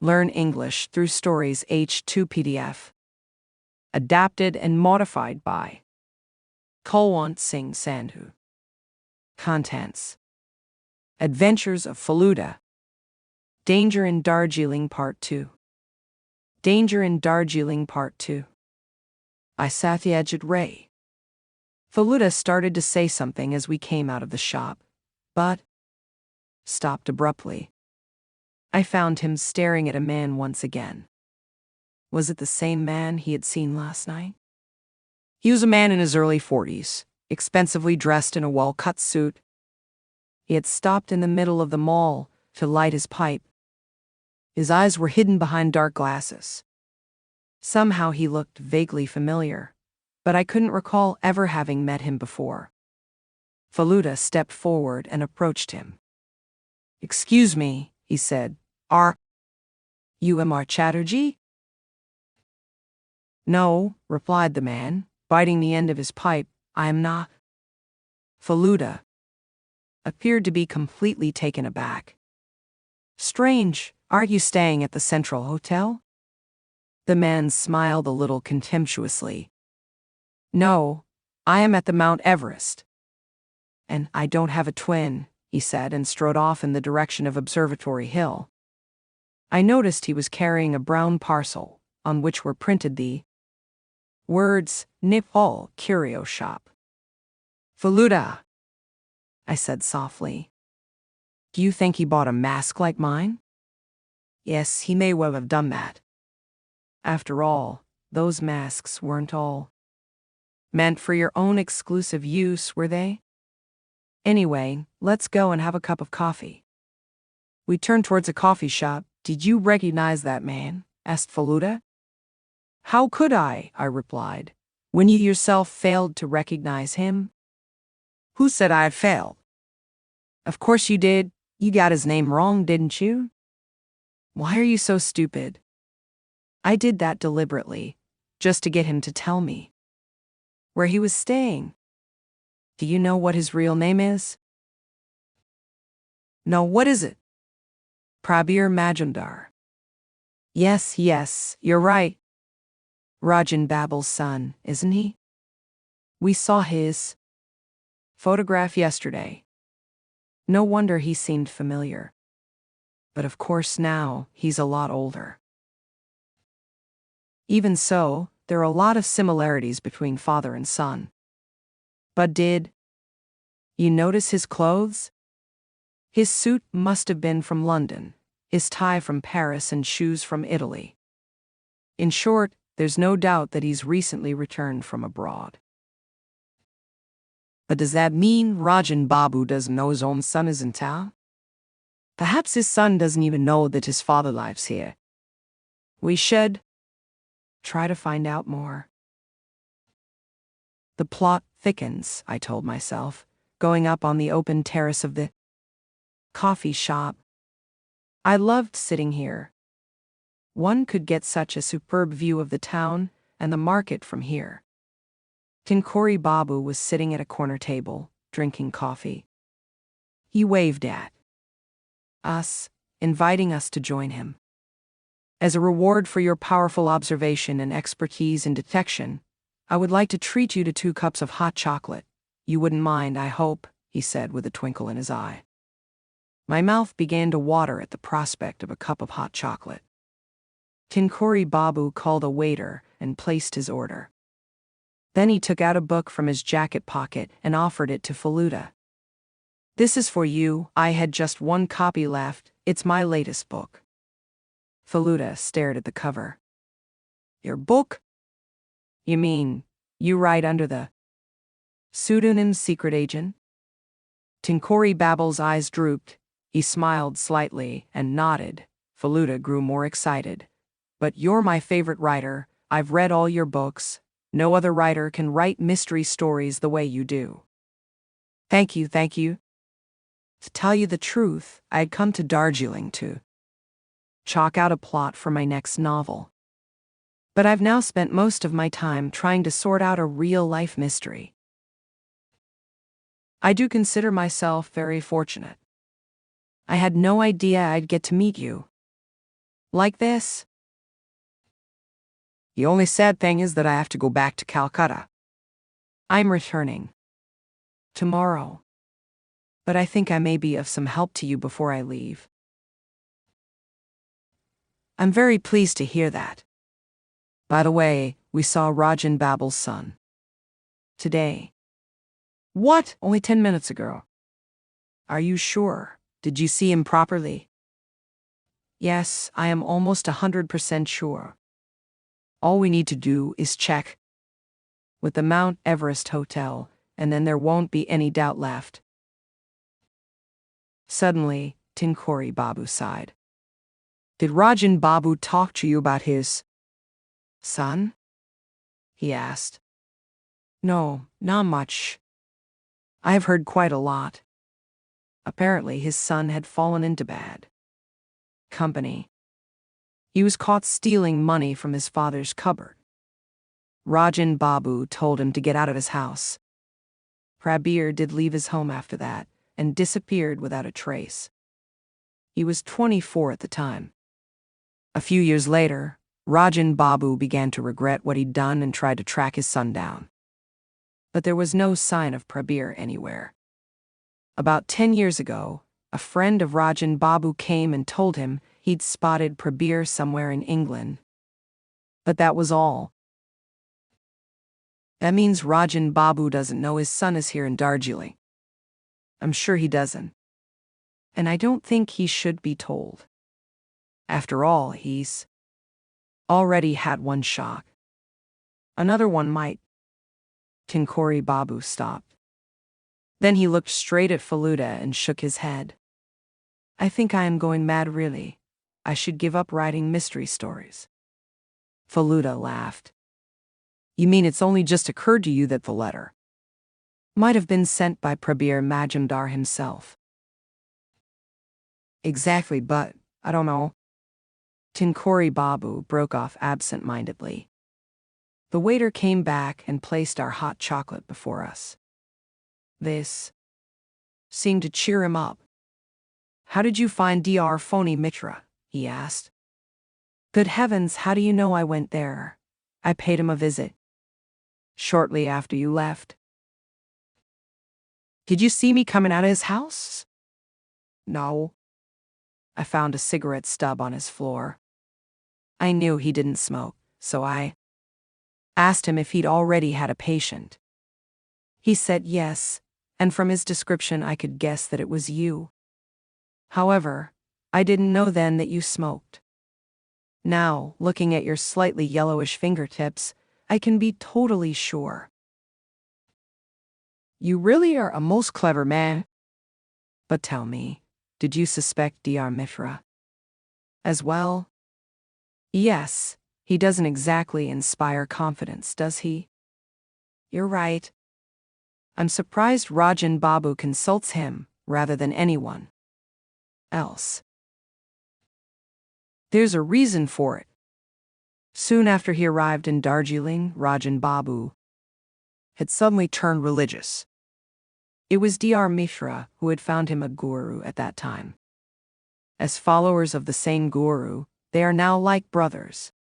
Learn English through Stories H2 PDF. Adapted and modified by Kulwant Singh Sandhu. Contents: Adventures of Faluda. Danger in Darjeeling Part 2. Danger in Darjeeling Part 2. By Satyajit Ray. Faluda started to say something as we came out of the shop, but stopped abruptly. I found him staring at a man once again. Was it the same man he had seen last night? He was a man in his early 40s, expensively dressed in a well-cut suit. He had stopped in the middle of the mall to light his pipe. His eyes were hidden behind dark glasses. Somehow he looked vaguely familiar, but I couldn't recall ever having met him before. Faluda stepped forward and approached him. "Excuse me," he said. "Are you M.R. Chatterjee?" "No," replied the man, biting the end of his pipe, "I am not." Faluda appeared to be completely taken aback. "Strange, aren't you staying at the Central Hotel?" The man smiled a little contemptuously. "No, I am at the Mount Everest." "And I don't have a twin," he said, and strode off in the direction of Observatory Hill. I noticed he was carrying a brown parcel, on which were printed the words, "Nepal Curio Shop." "Faluda," I said softly. "Do you think he bought a mask like mine?" "Yes, he may well have done that. After all, those masks weren't all meant for your own exclusive use, were they? Anyway, let's go and have a cup of coffee." We turned towards a coffee shop. "Did you recognize that man?" asked Faluda. "How could I?" replied, "when you yourself failed to recognize him?" "Who said I had failed?" "Of course you did. You got his name wrong, didn't you?" "Why are you so stupid?" "I did that deliberately, just to get him to tell me where he was staying." "Do you know what his real name is?" "No, what is it?" "Prabir Majumdar." Yes, you're right. Rajan Babel's son, isn't he? We saw his photograph yesterday. No wonder he seemed familiar. But of course now, he's a lot older. Even so, there are a lot of similarities between father and son. But did you notice his clothes? His suit must have been from London, his tie from Paris, and shoes from Italy. In short, there's no doubt that he's recently returned from abroad. But does that mean Rajan Babu doesn't know his own son is in town? Perhaps his son doesn't even know that his father lives here. We should try to find out more. The plot thickens, I told myself, going up on the open terrace of the coffee shop. I loved sitting here. One could get such a superb view of the town and the market from here. Tinkori Babu was sitting at a corner table, drinking coffee. He waved at us, inviting us to join him. "As a reward for your powerful observation and expertise in detection, I would like to treat you to 2 cups of hot chocolate. You wouldn't mind, I hope," he said with a twinkle in his eye. My mouth began to water at the prospect of a cup of hot chocolate. Tinkori Babu called a waiter and placed his order. Then he took out a book from his jacket pocket and offered it to Faluda. "This is for you. I had just 1 copy left. It's my latest book." Faluda stared at the cover. "Your book? You mean, you write under the pseudonym Secret Agent?" Tinkori Babel's eyes drooped. He smiled slightly and nodded. Faluda grew more excited. "But you're my favorite writer. I've read all your books. No other writer can write mystery stories the way you do." Thank you. To tell you the truth, I had come to Darjeeling to chalk out a plot for my next novel. But I've now spent most of my time trying to sort out a real-life mystery. I do consider myself very fortunate. I had no idea I'd get to meet you. Like this? The only sad thing is that I have to go back to Calcutta. I'm returning tomorrow, but I think I may be of some help to you before I leave. I'm very pleased to hear that. By the way, we saw Rajan Babel's son today. What? Only 10 minutes ago. Are you sure? Did you see him properly? Yes, I am almost 100% sure. All we need to do is check with the Mount Everest Hotel, and then there won't be any doubt left. Suddenly, Tinkori Babu sighed. Did Rajan Babu talk to you about his son? He asked. No, not much. I have heard quite a lot. Apparently, his son had fallen into bad company. He was caught stealing money from his father's cupboard. Rajan Babu told him to get out of his house. Prabir did leave his home after that and disappeared without a trace. He was 24 at the time. A few years later, Rajan Babu began to regret what he'd done and tried to track his son down. But there was no sign of Prabir anywhere. About 10 years ago, a friend of Rajan Babu came and told him he'd spotted Prabir somewhere in England. But that was all. That means Rajan Babu doesn't know his son is here in Darjeeling. I'm sure he doesn't. And I don't think he should be told. After all, he's already had one shock. Another one might. Tinkori Babu stopped. Then he looked straight at Faluda and shook his head. I think I am going mad really. I should give up writing mystery stories. Faluda laughed. You mean it's only just occurred to you that the letter might have been sent by Prabir Majumdar himself? Exactly, but I don't know. Tinkori Babu broke off absent-mindedly. The waiter came back and placed our hot chocolate before us. This seemed to cheer him up. How did you find Dr. Phony Mitra? He asked. Good heavens, how do you know I went there? I paid him a visit shortly after you left. Did you see me coming out of his house? No. I found a cigarette stub on his floor. I knew he didn't smoke, so I asked him if he'd already had a patient. He said yes, and from his description I could guess that it was you. However, I didn't know then that you smoked. Now, looking at your slightly yellowish fingertips, I can be totally sure. You really are a most clever man. But tell me, did you suspect Dr. Mitra as well? Yes, he doesn't exactly inspire confidence, does he? You're right. I'm surprised Rajan Babu consults him rather than anyone else. There's a reason for it. Soon after he arrived in Darjeeling, Rajan Babu had suddenly turned religious. It was Dr. Mitra who had found him a guru at that time. As followers of the same guru, they are now like brothers.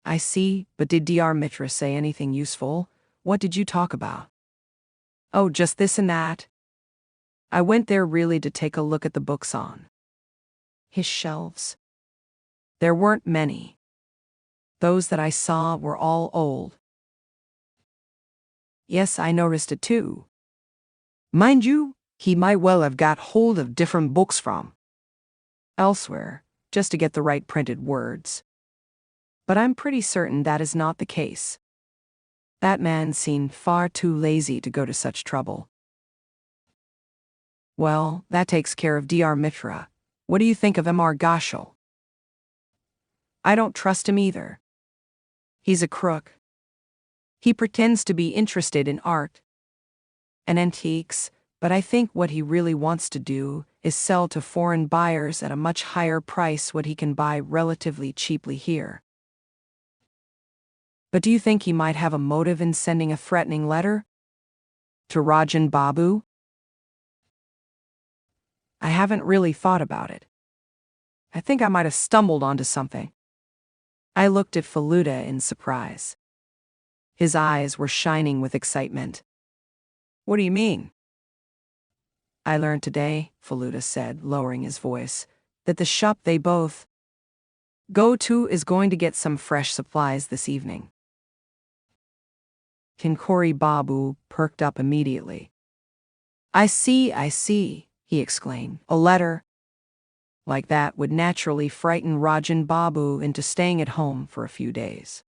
I see, but did Dr. Mitra say anything useful? What did you talk about? Oh, just this and that. I went there really to take a look at the books on his shelves. There weren't many. Those that I saw were all old. Yes, I noticed it too. Mind you, he might well have got hold of different books from elsewhere, just to get the right printed words. But I'm pretty certain that is not the case. That man seemed far too lazy to go to such trouble. Well, that takes care of Dr. Mitra. What do you think of Mr. Ghoshal? I don't trust him either. He's a crook. He pretends to be interested in art and antiques, but I think what he really wants to do is sell to foreign buyers at a much higher price what he can buy relatively cheaply here. But do you think he might have a motive in sending a threatening letter to Rajan Babu? I haven't really thought about it. I think I might have stumbled onto something. I looked at Faluda in surprise. His eyes were shining with excitement. What do you mean? I learned today, Faluda said, lowering his voice, that the shop they both go to is going to get some fresh supplies this evening. Kinkori Babu perked up immediately. I see, he exclaimed. A letter like that would naturally frighten Rajan Babu into staying at home for a few days.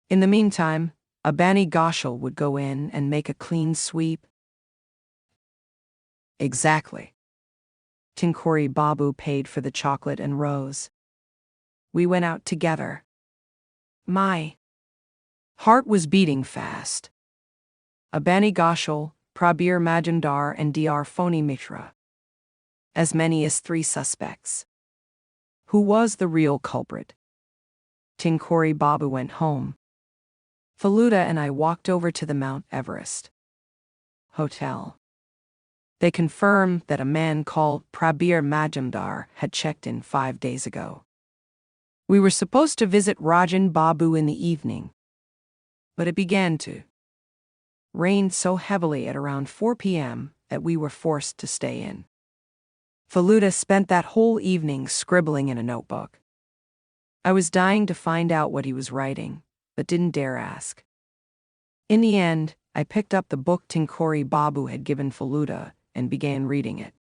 In the meantime, Abani Ghoshal would go in and make a clean sweep. Exactly. Kinkori Babu paid for the chocolate and rose. We went out together. My heart was beating fast. Abani Ghoshal, Prabir Majumdar, and Dr. Phony Mitra. As many as 3 suspects. Who was the real culprit? Kinkori Babu went home. Faluda and I walked over to the Mount Everest hotel. They confirmed that a man called Prabir Majumdar had checked in 5 days ago. We were supposed to visit Rajan Babu in the evening, but it began to rain so heavily at around 4 p.m. that we were forced to stay in. Faluda spent that whole evening scribbling in a notebook. I was dying to find out what he was writing, but didn't dare ask. In the end, I picked up the book Kinkori Babu had given Faluda and began reading it.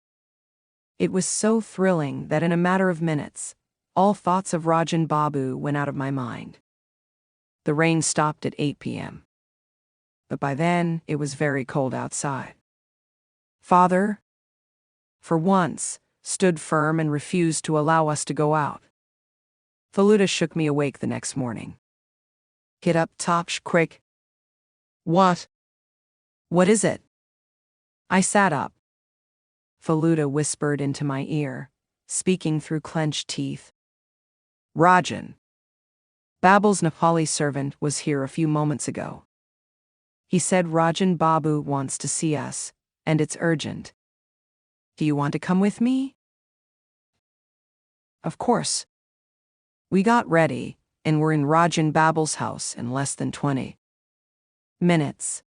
It was so thrilling that in a matter of minutes, all thoughts of Rajan Babu went out of my mind. The rain stopped at 8 p.m. But by then, it was very cold outside. Father, for once, stood firm and refused to allow us to go out. Faluda shook me awake the next morning. Get up, Topsh, quick. What? What is it? I sat up. Faluda whispered into my ear, speaking through clenched teeth. Rajan. Babel's Nepali servant was here a few moments ago. He said Rajan Babu wants to see us, and it's urgent. Do you want to come with me? Of course. We got ready, and were in Rajan Babel's house in less than 20 minutes.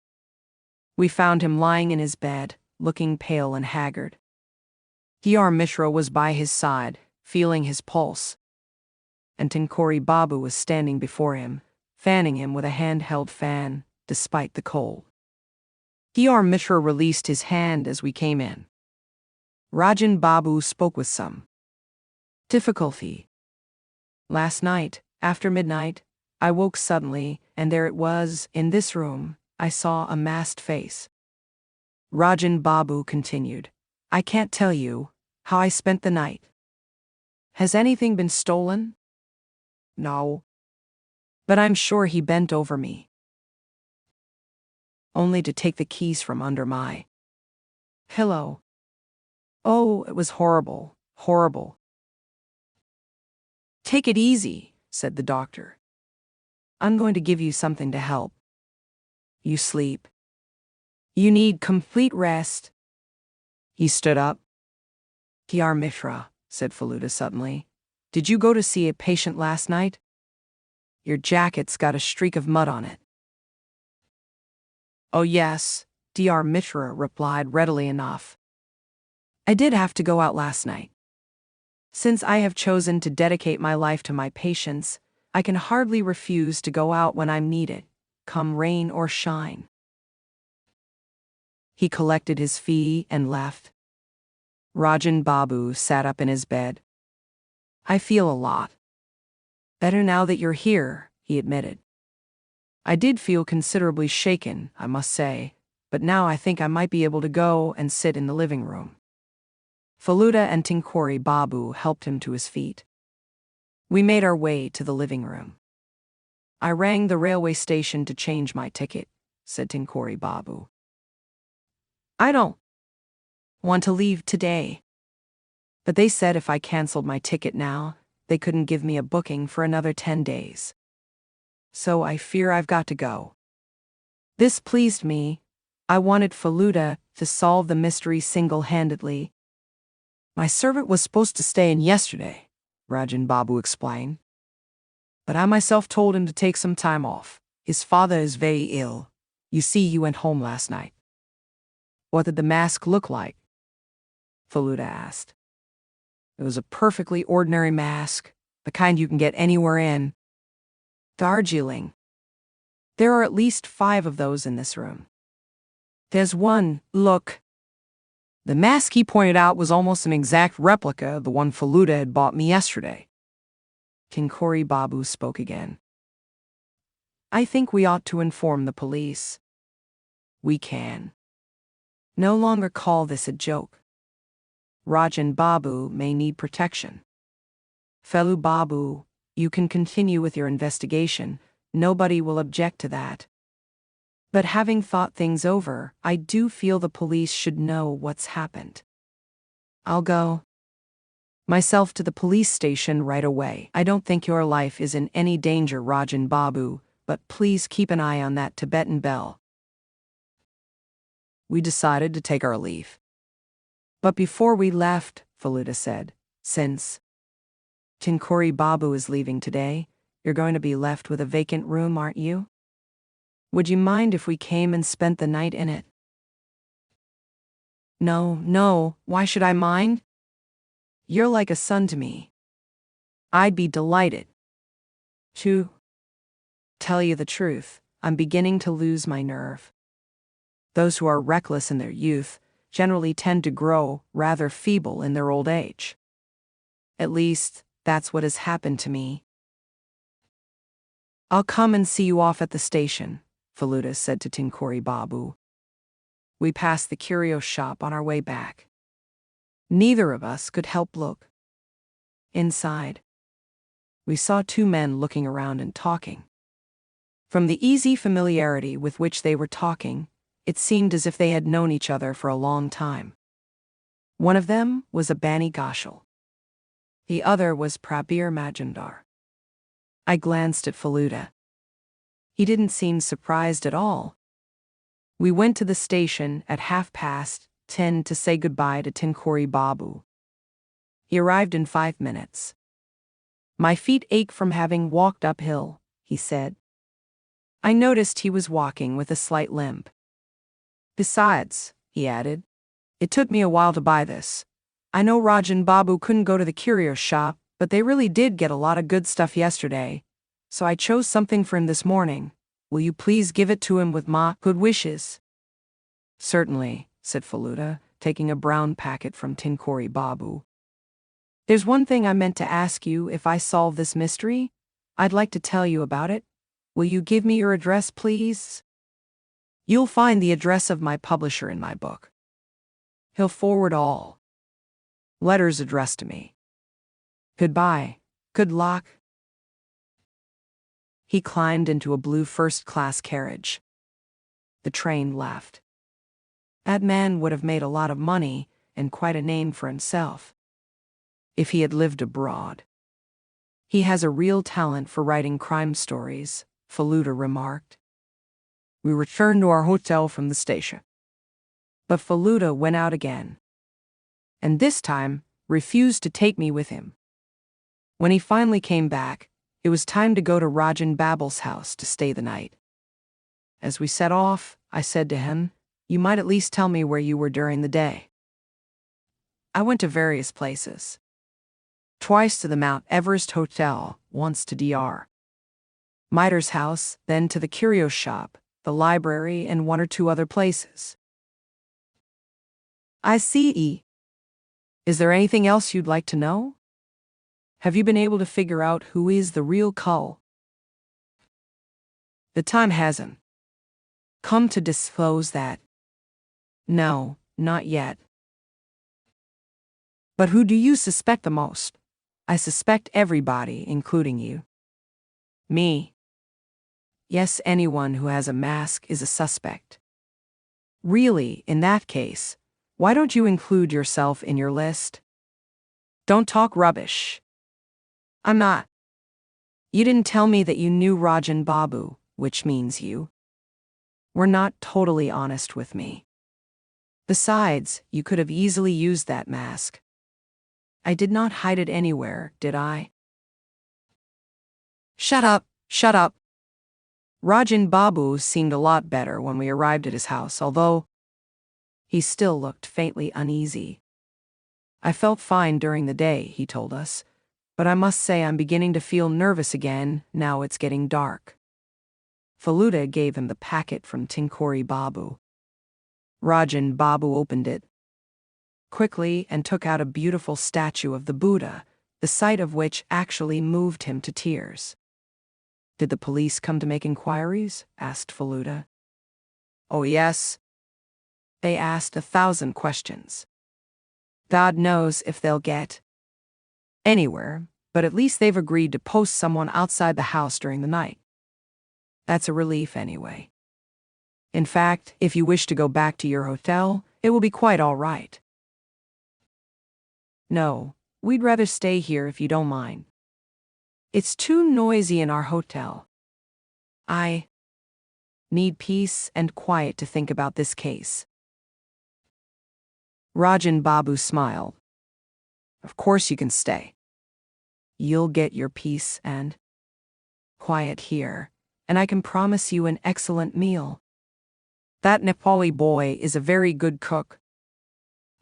We found him lying in his bed, looking pale and haggard. Dr. Mishra was by his side, feeling his pulse. And Kinkori Babu was standing before him, fanning him with a handheld fan, despite the cold. Dr. Mishra released his hand as we came in. Rajan Babu spoke with some difficulty. Last night, after midnight, I woke suddenly, and there it was, in this room. I saw a masked face. Rajan Babu continued, I can't tell you how I spent the night. Has anything been stolen? No. But I'm sure he bent over me. Only to take the keys from under my pillow. Oh, it was horrible, horrible. Take it easy, said the doctor. I'm going to give you something to help. You sleep. You need complete rest. He stood up. Dr. Mishra, said Faluda suddenly, did you go to see a patient last night? Your jacket's got a streak of mud on it. Oh yes, Dr. Mishra replied readily enough. I did have to go out last night. Since I have chosen to dedicate my life to my patients, I can hardly refuse to go out when I'm needed, come rain or shine. He collected his fee and left. Rajan Babu sat up in his bed. I feel a lot better now that you're here, he admitted. I did feel considerably shaken, I must say, but now I think I might be able to go and sit in the living room. Faluda and Kinkori Babu helped him to his feet. We made our way to the living room. I rang the railway station to change my ticket, said Kinkori Babu. I don't want to leave today. But they said if I canceled my ticket now, they couldn't give me a booking for another 10 days. So I fear I've got to go. This pleased me. I wanted Faluda to solve the mystery single-handedly. My servant was supposed to stay in yesterday, Rajan Babu explained. But I myself told him to take some time off. His father is very ill. You see, he went home last night. What did the mask look like? Faluda asked. It was a perfectly ordinary mask, the kind you can get anywhere in Darjeeling. There are at least 5 of those in this room. There's one, look. The mask he pointed out was almost an exact replica of the one Faluda had bought me yesterday. Kinkori Babu spoke again. I think we ought to inform the police. We can no longer call this a joke. Rajan Babu may need protection. Felu Babu, you can continue with your investigation. Nobody will object to that. But having thought things over, I do feel the police should know what's happened. I'll go myself to the police station right away. I don't think your life is in any danger, Rajan Babu, but please keep an eye on that Tibetan bell. We decided to take our leave. But before we left, Faluda said, since Kinkori Babu is leaving today, you're going to be left with a vacant room, aren't you? Would you mind if we came and spent the night in it? No, why should I mind? You're like a son to me. I'd be delighted. To tell you the truth, I'm beginning to lose my nerve. Those who are reckless in their youth generally tend to grow rather feeble in their old age. At least, that's what has happened to me. I'll come and see you off at the station, Faluda said to Kinkori Babu. We passed the curio shop on our way back. Neither of us could help look inside. We saw 2 men looking around and talking. From the easy familiarity with which they were talking, it seemed as if they had known each other for a long time. One of them was a Bani Ghoshal. The other was Prabir Majumdar. I glanced at Faluda. He didn't seem surprised at all. We went to the station at 10:30 to say goodbye to Kinkori Babu. He arrived in 5 minutes. My feet ache from having walked uphill, he said. I noticed he was walking with a slight limp. Besides, he added, it took me a while to buy this. I know Rajan Babu couldn't go to the curio shop, but they really did get a lot of good stuff yesterday, so I chose something for him this morning. Will you please give it to him with my good wishes? Certainly, said Faluda, taking a brown packet from Kinkori Babu. There's one thing I meant to ask you if I solve this mystery. I'd like to tell you about it. Will you give me your address, please? You'll find the address of my publisher in my book. He'll forward all letters addressed to me. Goodbye. Good luck. He climbed into a blue first-class carriage. The train left. That man would have made a lot of money and quite a name for himself if he had lived abroad. He has a real talent for writing crime stories, Faluda remarked. We returned to our hotel from the station. But Faluda went out again, and this time refused to take me with him. When he finally came back, it was time to go to Rajan Babu's house to stay the night. As we set off, I said to him, you might at least tell me where you were during the day. I went to various places. Twice to the Mount Everest Hotel, once to Dr. Miter's house, then to the curio shop, the library, and 1 or 2 other places. I see. Is there anything else you'd like to know? Have you been able to figure out who is the real Kull? The time hasn't come to disclose that. No, not yet. But who do you suspect the most? I suspect everybody, including you. Me? Yes, anyone who has a mask is a suspect. Really, in that case, why don't you include yourself in your list? Don't talk rubbish. I'm not. You didn't tell me that you knew Rajan Babu, which means you were not totally honest with me. Besides, you could have easily used that mask. I did not hide it anywhere, did I? Shut up, shut up. Rajan Babu seemed a lot better when we arrived at his house, although he still looked faintly uneasy. I felt fine during the day, he told us, but I must say I'm beginning to feel nervous again now it's getting dark. Faluda gave him the packet from Tinkori Babu. Rajan Babu opened it quickly and took out a beautiful statue of the Buddha, the sight of which actually moved him to tears. Did the police come to make inquiries? Asked Faluda. Oh yes. They asked 1,000 questions. God knows if they'll get anywhere, but at least they've agreed to post someone outside the house during the night. That's a relief anyway. In fact, if you wish to go back to your hotel, it will be quite all right. No, we'd rather stay here if you don't mind. It's too noisy in our hotel. I need peace and quiet to think about this case. Rajan Babu smiled. Of course you can stay. You'll get your peace and quiet here, and I can promise you an excellent meal. That Nepali boy is a very good cook.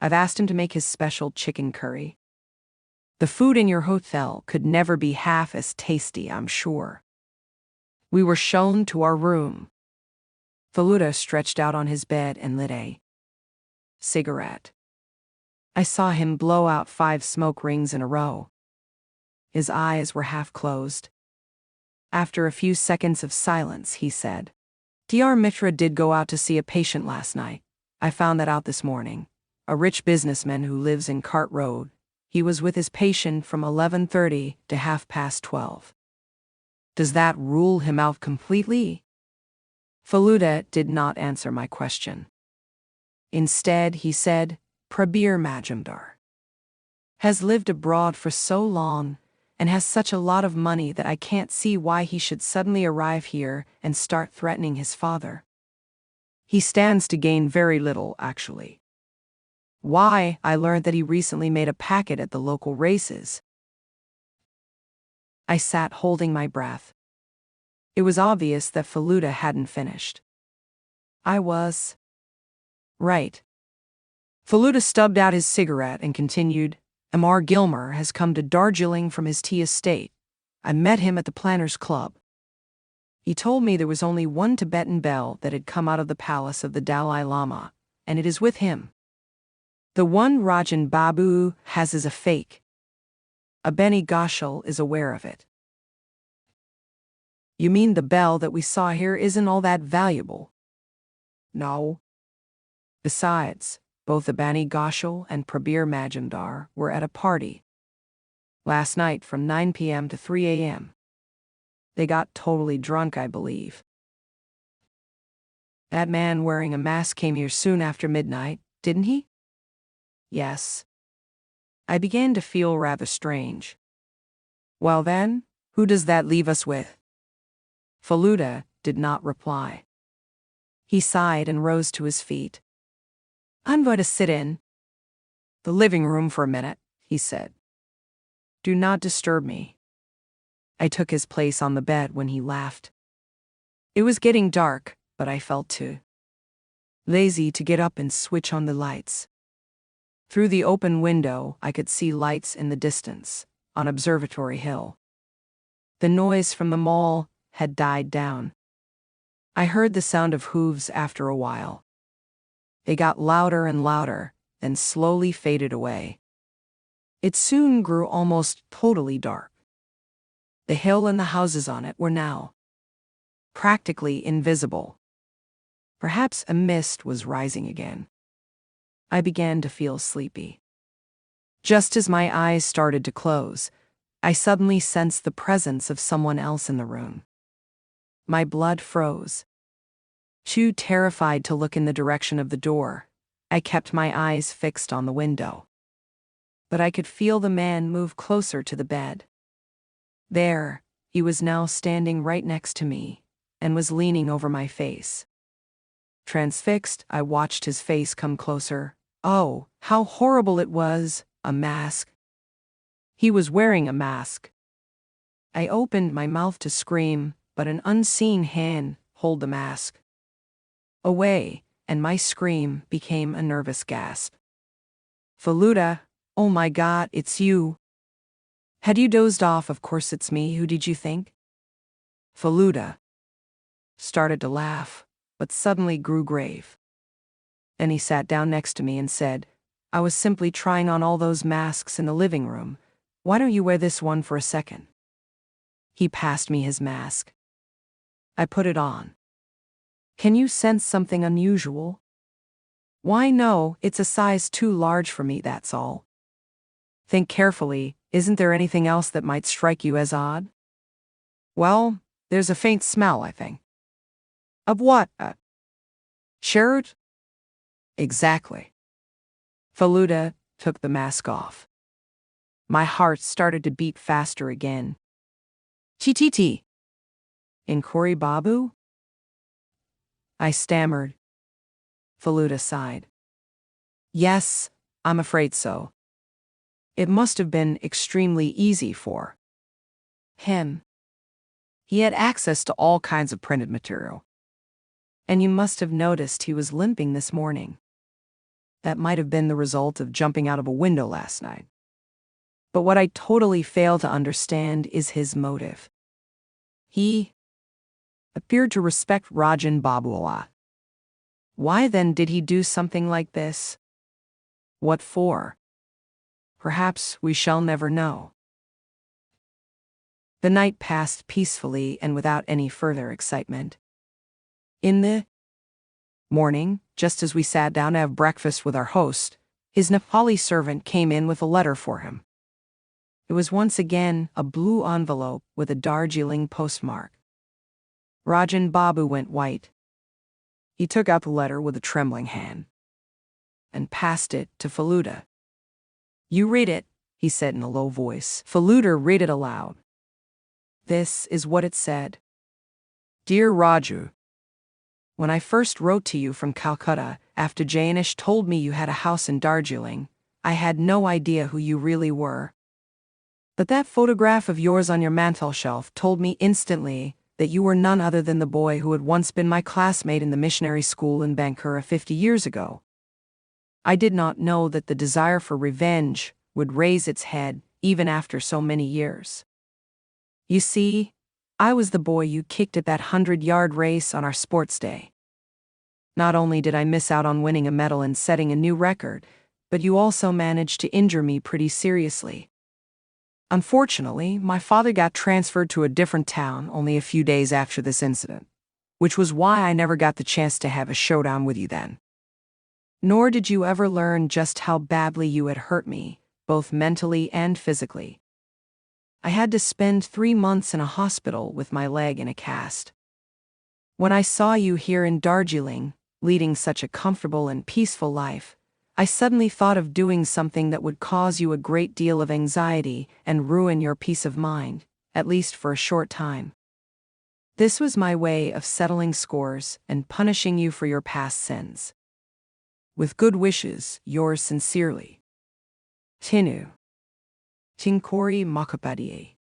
I've asked him to make his special chicken curry. The food in your hotel could never be half as tasty, I'm sure. We were shown to our room. Faluda stretched out on his bed and lit a cigarette. I saw him blow out 5 smoke rings in a row. His eyes were half closed. After a few seconds of silence, he said, Dr. Mitra did go out to see a patient last night. I found that out this morning. A rich businessman who lives in Cart Road. He was with his patient from 11:30 to 12:30. Does that rule him out completely? Faluda did not answer my question. Instead, he said, Prabir Majumdar has lived abroad for so long and has such a lot of money that I can't see why he should suddenly arrive here and start threatening his father. He stands to gain very little, actually. Why, I learned that he recently made a packet at the local races. I sat holding my breath. It was obvious that Faluda hadn't finished. I was right. Faluda stubbed out his cigarette and continued, Amar Gilmer has come to Darjeeling from his tea estate. I met him at the Planners Club. He told me there was only one Tibetan bell that had come out of the palace of the Dalai Lama, and it is with him. The one Rajan Babu has is a fake. A Beni Goshal is aware of it. You mean the bell that we saw here isn't all that valuable? No. Besides, both the Bani Goshal and Prabir Majumdar were at a party last night from 9 p.m. to 3 a.m. They got totally drunk, I believe. That man wearing a mask came here soon after midnight, didn't he? Yes. I began to feel rather strange. Well then, who does that leave us with? Faluda did not reply. He sighed and rose to his feet. I'm going to sit in the living room for a minute, he said. Do not disturb me. I took his place on the bed when he laughed. It was getting dark, but I felt too lazy to get up and switch on the lights. Through the open window, I could see lights in the distance, on Observatory Hill. The noise from the mall had died down. I heard the sound of hooves after a while. They got louder and louder, then slowly faded away. It soon grew almost totally dark. The hill and the houses on it were now practically invisible. Perhaps a mist was rising again. I began to feel sleepy. Just as my eyes started to close, I suddenly sensed the presence of someone else in the room. My blood froze. Too terrified to look in the direction of the door, I kept my eyes fixed on the window. But I could feel the man move closer to the bed. There, he was now standing right next to me, and was leaning over my face. Transfixed, I watched his face come closer. Oh, how horrible it was! A mask. He was wearing a mask. I opened my mouth to scream, but an unseen hand held the mask away, and my scream became a nervous gasp. Faluda, oh my God, it's you. Had you dozed off? Of course it's me. Who did you think? Faluda started to laugh, but suddenly grew grave. Then he sat down next to me and said, I was simply trying on all those masks in the living room. Why don't you wear this one for a second? He passed me his mask. I put it on. Can you sense something unusual? Why, no, it's a size too large for me, that's all. Think carefully, isn't there anything else that might strike you as odd? Well, there's a faint smell, I think. Of what? Cheroot? Exactly. Faluda took the mask off. My heart started to beat faster again. TTT. Inquiry Babu? I stammered. Faluda sighed. Yes, I'm afraid so. It must have been extremely easy for him. He had access to all kinds of printed material. And you must have noticed he was limping this morning. That might have been the result of jumping out of a window last night. But what I totally fail to understand is his motive. He appeared to respect Rajan Babu a lot. Why then did he do something like this? What for? Perhaps we shall never know. The night passed peacefully and without any further excitement. In the morning, just as we sat down to have breakfast with our host, his Nepali servant came in with a letter for him. It was once again a blue envelope with a Darjeeling postmark. Rajan Babu went white. He took out the letter with a trembling hand and passed it to Faluda. You read it, he said in a low voice. Faluda read it aloud. This is what it said. Dear Raju, when I first wrote to you from Calcutta, after Janish told me you had a house in Darjeeling, I had no idea who you really were. But that photograph of yours on your mantelshelf told me instantly that you were none other than the boy who had once been my classmate in the missionary school in Bankura 50 years ago. I did not know that the desire for revenge would raise its head even after so many years. You see, I was the boy you kicked at that 100-yard race on our sports day. Not only did I miss out on winning a medal and setting a new record, but you also managed to injure me pretty seriously. Unfortunately, my father got transferred to a different town only a few days after this incident, which was why I never got the chance to have a showdown with you then. Nor did you ever learn just how badly you had hurt me, both mentally and physically. I had to spend 3 months in a hospital with my leg in a cast. When I saw you here in Darjeeling, leading such a comfortable and peaceful life, I suddenly thought of doing something that would cause you a great deal of anxiety and ruin your peace of mind, at least for a short time. This was my way of settling scores and punishing you for your past sins. With good wishes, yours sincerely, Tinu. Tinkori Makapadiye.